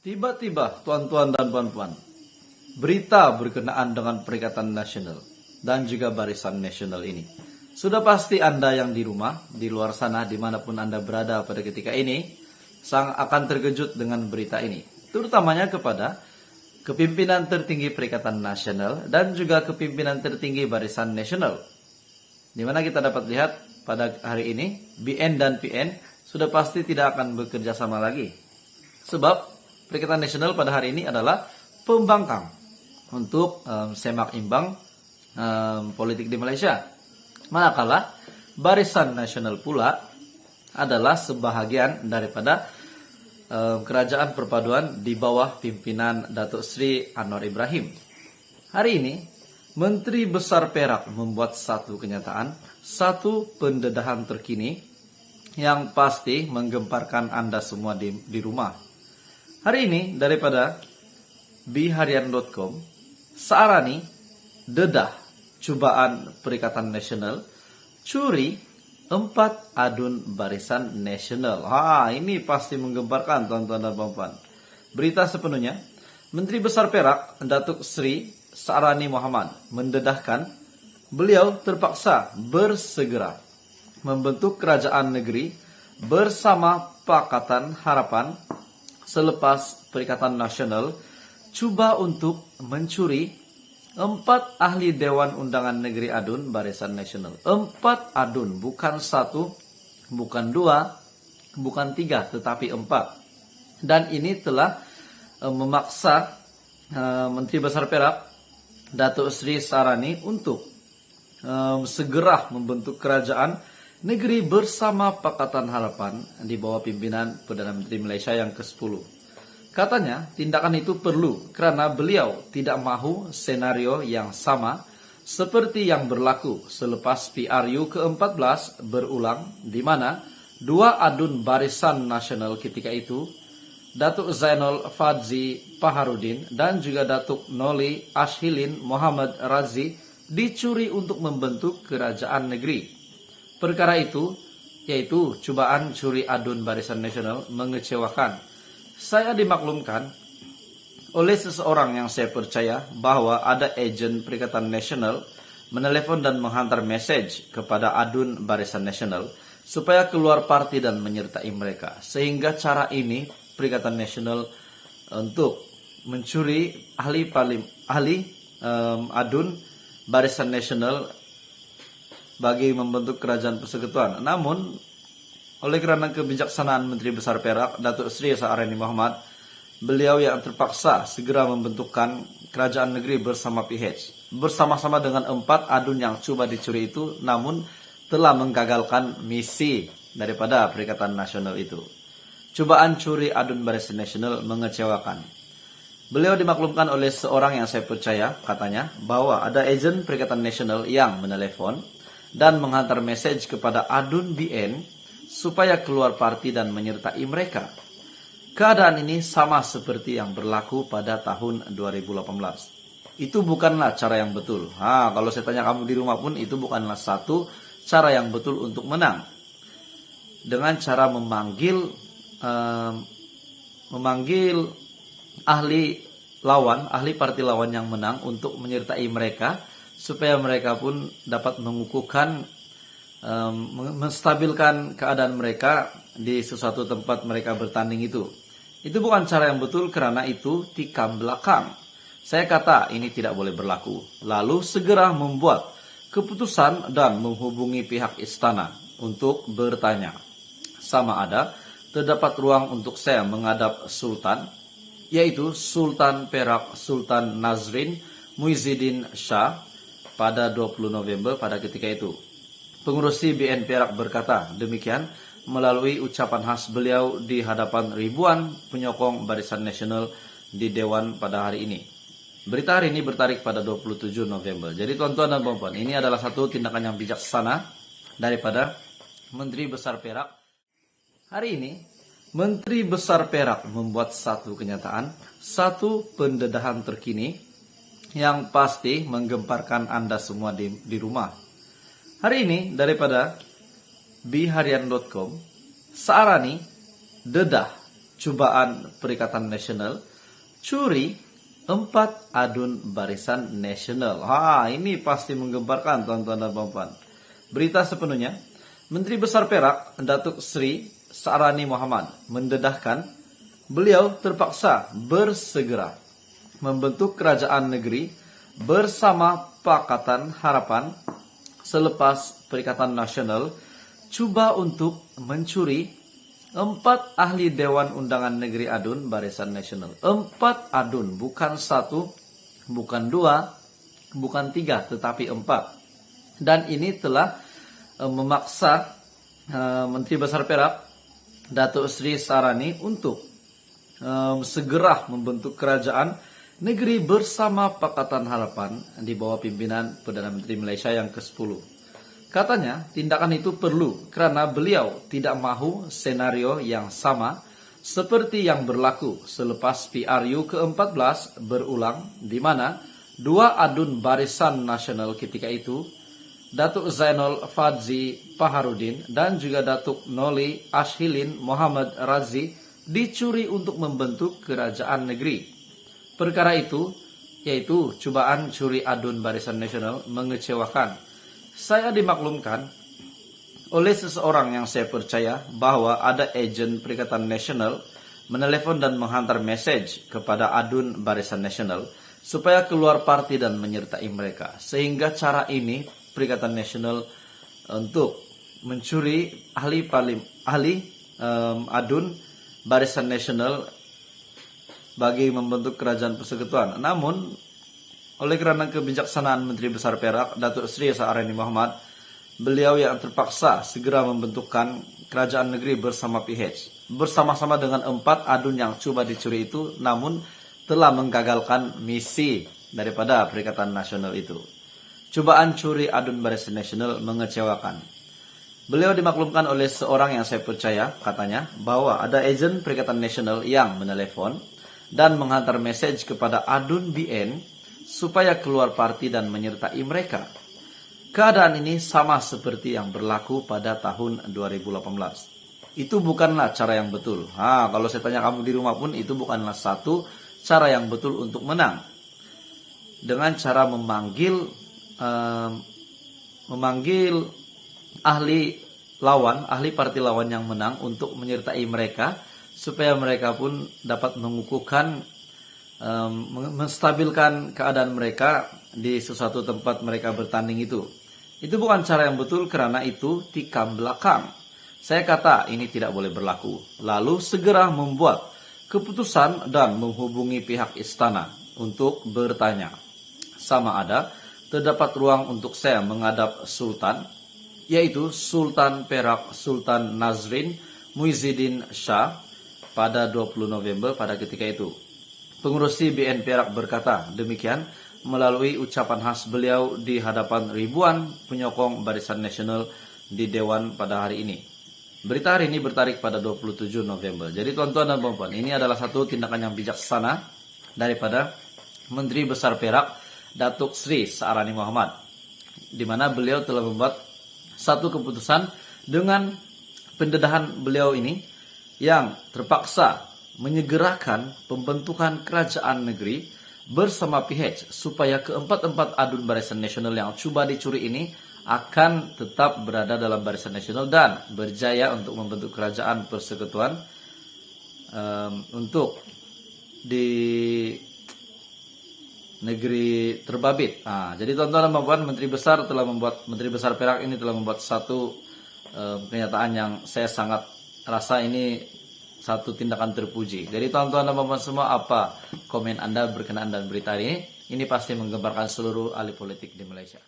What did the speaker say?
Tiba-tiba, tuan-tuan dan puan-puan, berita berkenaan dengan Perikatan Nasional dan juga Barisan Nasional ini. Sudah pasti Anda yang di rumah, di luar sana, dimanapun Anda berada pada ketika ini, akan terkejut dengan berita ini. Terutamanya kepada kepimpinan tertinggi Perikatan Nasional dan juga kepimpinan tertinggi Barisan Nasional. Di mana kita dapat lihat pada hari ini, BN dan PN sudah pasti tidak akan bekerja sama lagi. Sebab Perikatan Nasional pada hari ini adalah pembangkang untuk semak imbang politik di Malaysia. Manakala Barisan Nasional pula adalah sebahagian daripada kerajaan perpaduan di bawah pimpinan Datuk Seri Anwar Ibrahim. Hari ini, Menteri Besar Perak membuat satu kenyataan, satu pendedahan terkini yang pasti menggemparkan Anda semua di rumah. Hari ini daripada biharian.com, Saarani dedah cubaan Perikatan Nasional, curi 4 adun Barisan Nasional. Ini pasti menggemparkan tuan-tuan dan puan-puan. Berita sepenuhnya, Menteri Besar Perak Datuk Seri Saarani Mohamad mendedahkan beliau terpaksa bersegera membentuk kerajaan negeri bersama Pakatan Harapan selepas Perikatan Nasional cuba untuk mencuri 4 ahli Dewan Undangan Negeri Adun Barisan Nasional. 4 adun, bukan 1, bukan 2, bukan 3, tetapi 4. Dan ini telah memaksa Menteri Besar Perak Datuk Seri Saarani untuk segera membentuk kerajaan negeri bersama Pakatan Harapan di bawah pimpinan Perdana Menteri Malaysia yang ke-10. Katanya, tindakan itu perlu karena beliau tidak mahu senario yang sama seperti yang berlaku selepas PRU ke-14 berulang, di mana 2 adun Barisan Nasional ketika itu, Datuk Zainal Fadzi Paharudin dan juga Datuk Noli Ashilin Muhammad Razi dicuri untuk membentuk kerajaan negeri. Perkara itu, yaitu cubaan curi adun Barisan Nasional, mengecewakan. Saya dimaklumkan oleh seseorang yang saya percaya bahwa ada ejen Perikatan Nasional menelepon dan menghantar message kepada adun Barisan Nasional supaya keluar parti dan menyertai mereka. Sehingga cara ini Perikatan Nasional untuk mencuri ahli adun Barisan Nasional bagi membentuk kerajaan persekutuan. Namun, oleh karena kebijaksanaan Menteri Besar Perak, Datuk Seri Saarani Mohamad, beliau yang terpaksa segera membentukkan kerajaan negeri bersama PH. Bersama-sama dengan 4 adun yang coba dicuri itu, namun telah menggagalkan misi daripada Perikatan Nasional itu. Cubaan curi adun Barisan Nasional mengecewakan. Beliau dimaklumkan oleh seorang yang saya percaya, katanya, bahwa ada ejen Perikatan Nasional yang menelepon dan menghantar message kepada adun BN supaya keluar parti dan menyertai mereka. Keadaan ini sama seperti yang berlaku pada tahun 2018. Itu bukanlah cara yang betul. Kalau saya tanya kamu di rumah pun, itu bukanlah satu cara yang betul untuk menang. Dengan cara memanggil ahli parti lawan yang menang untuk menyertai mereka, supaya mereka pun dapat mengukuhkan, menstabilkan keadaan mereka di sesuatu tempat mereka bertanding itu. Itu bukan cara yang betul karena itu tikam belakang. Saya kata ini tidak boleh berlaku. Lalu segera membuat keputusan dan menghubungi pihak istana untuk bertanya, sama ada terdapat ruang untuk saya menghadap Sultan, yaitu Sultan Perak Sultan Nazrin Muizzidin Shah, pada 20 November pada ketika itu. Pengurus BN Perak berkata demikian melalui ucapan khas beliau di hadapan ribuan penyokong Barisan Nasional di Dewan pada hari ini. Berita hari ini bertarik pada 27 November. Jadi tuan-tuan dan puan-puan, ini adalah satu tindakan yang bijaksana daripada Menteri Besar Perak. Hari ini, Menteri Besar Perak membuat satu kenyataan, satu pendedahan terkini yang pasti menggemparkan Anda semua di rumah. Hari ini daripada biharian.com, Saarani dedah cobaan Perikatan Nasional, curi 4 adun Barisan Nasional. Ini pasti menggemparkan tuan-tuan dan puan-puan. Berita sepenuhnya, Menteri Besar Perak, Datuk Sri Saarani Muhammad, mendedahkan beliau terpaksa bersegera membentuk kerajaan negeri bersama Pakatan Harapan selepas Perikatan Nasional cuba untuk mencuri 4 ahli Dewan Undangan Negeri Adun Barisan Nasional. 4 adun, bukan 1, bukan 2, bukan 3, tetapi 4. Dan ini telah memaksa Menteri Besar Perak, Datuk Sri Saarani, untuk segera membentuk kerajaan negeri bersama Pakatan Harapan di bawah pimpinan Perdana Menteri Malaysia yang ke-10. Katanya, tindakan itu perlu karena beliau tidak mahu senario yang sama seperti yang berlaku selepas PRU ke-14 berulang, di mana 2 adun Barisan Nasional ketika itu, Datuk Zainal Fadzi Paharudin dan juga Datuk Noli Ashilin Muhammad Razi dicuri untuk membentuk kerajaan negeri. Perkara itu, yaitu cobaan curi adun Barisan Nasional, mengecewakan. Saya dimaklumkan oleh seseorang yang saya percaya bahwa ada ejen Perikatan Nasional menelepon dan menghantar message kepada adun Barisan Nasional supaya keluar parti dan menyertai mereka. Sehingga cara ini Perikatan Nasional untuk mencuri ahli adun Barisan Nasional bagi membentuk kerajaan persekutuan. Namun oleh karena kebijaksanaan Menteri Besar Perak, Datuk Sri Saarani Muhammad, beliau yang terpaksa segera membentukkan kerajaan negeri bersama PH. Bersama-sama dengan 4 adun yang coba dicuri itu, namun telah menggagalkan misi daripada Perikatan Nasional itu. Cobaan curi adun Barisan Nasional mengecewakan. Beliau dimaklumkan oleh seorang yang saya percaya, katanya, bahwa ada ejen Perikatan Nasional yang menelepon dan menghantar message kepada adun BN supaya keluar parti dan menyertai mereka. Keadaan ini sama seperti yang berlaku pada tahun 2018. Itu bukanlah cara yang betul. Kalau saya tanya kamu di rumah pun, itu bukanlah satu cara yang betul untuk menang. Dengan cara memanggil ahli parti lawan yang menang untuk menyertai mereka, supaya mereka pun dapat mengukuhkan, menstabilkan keadaan mereka di sesuatu tempat mereka bertanding itu. Itu bukan cara yang betul karena itu tikam belakang. Saya kata ini tidak boleh berlaku. Lalu segera membuat keputusan dan menghubungi pihak istana untuk bertanya sama ada terdapat ruang untuk saya menghadap Sultan, yaitu Sultan Perak Sultan Nazrin Muizzidin Shah pada 20 November pada ketika itu. Pengurus CBN Perak berkata demikian melalui ucapan khas beliau di hadapan ribuan penyokong Barisan Nasional di Dewan pada hari ini. Berita hari ini bertarik pada 27 November. Jadi tuan-tuan dan puan-puan, ini adalah satu tindakan yang bijaksana daripada Menteri Besar Perak, Datuk Sri Saarani Muhammad, di mana beliau telah membuat satu keputusan dengan pendedahan beliau ini yang terpaksa menyegerakan pembentukan kerajaan negeri bersama PH supaya keempat-empat adun Barisan Nasional yang coba dicuri ini akan tetap berada dalam Barisan Nasional dan berjaya untuk membentuk kerajaan persekutuan untuk di negeri terbabit. Jadi tuan-tuan dan puan, Menteri Besar Perak ini telah membuat satu kenyataan yang saya sangat rasa ini satu tindakan terpuji. Jadi tuan-tuan dan puan semua, apa komen Anda berkenaan dengan berita ini? Ini pasti menggemparkan seluruh ahli politik di Malaysia.